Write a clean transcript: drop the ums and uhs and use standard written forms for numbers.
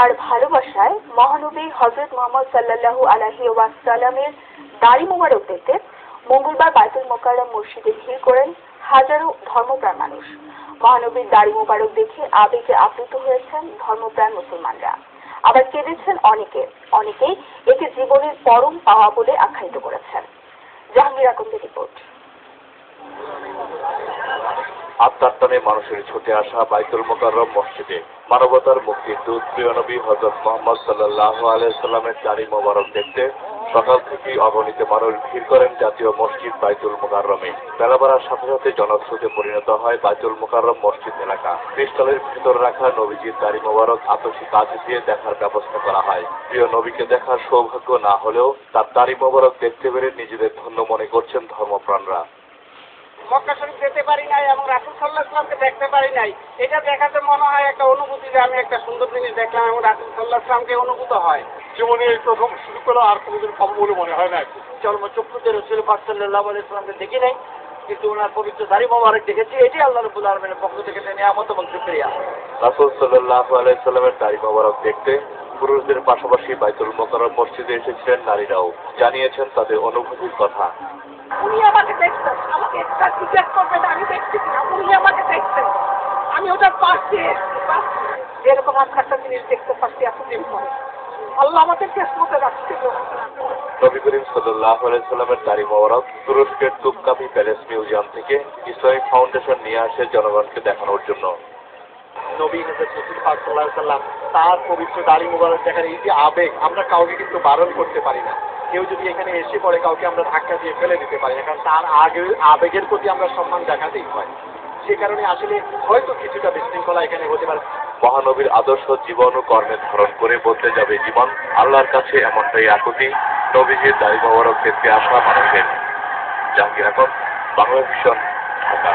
আর ভালোবাসায় মহানবী হযরত মুহাম্মদ সাল্লাল্লাহু আলাইহি ওয়াসাল্লামের দাড়ি মোবারক দেখতে মঙ্গলবার বাইতুল মোকাররম মসজিদে ভিড় করেন হাজারো ধর্মপ্রাণ মানুষ। মহানবীর দাড়ি মোবারক দেখে আবেগে আপ্লুত হয়েছেন ধর্মপ্রাণ মুসলমানরা, আবার কেঁদেছেন অনেকেই একে জীবনের পরম পাওয়া বলে আখ্যায়িত করেছেন। জাহাঙ্গীর আকন্দের রিপোর্ট। আত্মার টানে মানুষের ছুটে আসা বাইতুল মোকাররম মসজিদে মানবতার মুক্তির দূত প্রিয় নবী হযরত মুহাম্মদ সাল্লাল্লাহু আলাইহি ওয়াসাল্লামের দাড়ি মোবারক দেখতে সকাল থেকেই অগণিত মানুষ ভিড় করেন জাতীয় মসজিদ বাইতুল মোকাররমে। বেলা বাড়ার সাথে সাথে জনস্রোতে পরিণত হয় বাইতুল মোকাররম মসজিদ এলাকা। ক্রিস্টালের ভিতর রাখা নবীজির দাড়ি মোবারক আতশী কাজ দিয়ে দেখার ব্যবস্থা করা হয়। প্রিয় নবীকে দেখার সৌভাগ্য না হলেও তার দাড়ি মোবারক দেখতে পেরে নিজেদের ধন্য মনে করছেন ধর্মপ্রাণরা। মক্কা শরীফ যেতে পারি নাই এবং রাসূল সাল্লাল্লাহু আলাইহি ওয়াসাল্লামকে দেখতে পারি নাই, এটা দেখাতে মনে হয় একটা অনুভূতি যে আমি একটা সুন্দর জিনিস দেখলাম এবং রাসূল সাল্লাল্লাহু আলাইহি ওয়াসাল্লামকে অনুভূত হয়। জীবনে এই প্রথম শুরু করা, আর কোনোদিন পাবো বলে মনে হয় না। চর্মচক্ষুতে রাসূল পাক সাল্লাল্লাহু আলাইহি ওয়াসাল্লামকে দেখি নাই, কিন্তু ওনার পবিত্র দাড়ি মোবারক দেখেছি। এটি আল্লাহ রাব্বুল আলামিনের পক্ষ থেকে নিয়ামত এবং শুকরিয়া। রাসূল সাল্লাল্লাহু আলাইহি ওয়াসাল্লামের দাড়ি মোবারক দেখতে পুরুষদের পাশাপাশি বাইতুল মোকাররম মসজিদে এসেছিলেন নারীরাও, জানিয়েছেন তাদের অনুভূতির কথা। উনি আমাকে দেখছেন, আমাকে একটা জিজ্ঞেস করবেন আমি দেখছি কিনা, উনি আমাকে দেখছেন, আমি ওটা পাচ্ছি। যেরকম একটা জিনিস দেখতে পাচ্ছি এতদিন পরে, আল্লাহ আমাদের কিসমতে রাখছিল। নবী করিম সাল্লাল্লাহু আলাইহি ওয়াসাল্লামের দাড়ি মোবারক তুরস্কের তুপকাপি প্যালেস মিউজিয়াম থেকে ইসলামিক ফাউন্ডেশন নিয়ে আসে জনগণকে দেখানোর জন্য। নবী হযরত রাসূল পাক সাল্লাল্লাহু আলাইহি ওয়াসাল্লাম তার পবিত্র দাড়ি মোবারক দেখার এই যে আবেগ, আমরা কাউকে কিন্তু বারণ করতে পারি না। কেউ যদি এখানে এসে পড়ে কাউকে আমরা ধাক্কা দিয়ে ফেলে দিতে পারি না, কারণ তার আবেগের প্রতি আমরা সম্মান দেখাতেই হয়। সে কারণে আসলে হয়তো কিছুটা বিশৃঙ্খলা এখানে হতে পারে। মহানবীর আদর্শ জীবন ও কর্মে ধারণ করে বদলে যাবে জীবন, আল্লাহর কাছে এমনটাই আকুতি নবীজির দাড়ি মোবারক দেখতে আসা মানুষের। জাহাঙ্গীর আকন্দ, বাংলা ভিশন, ঢাকা।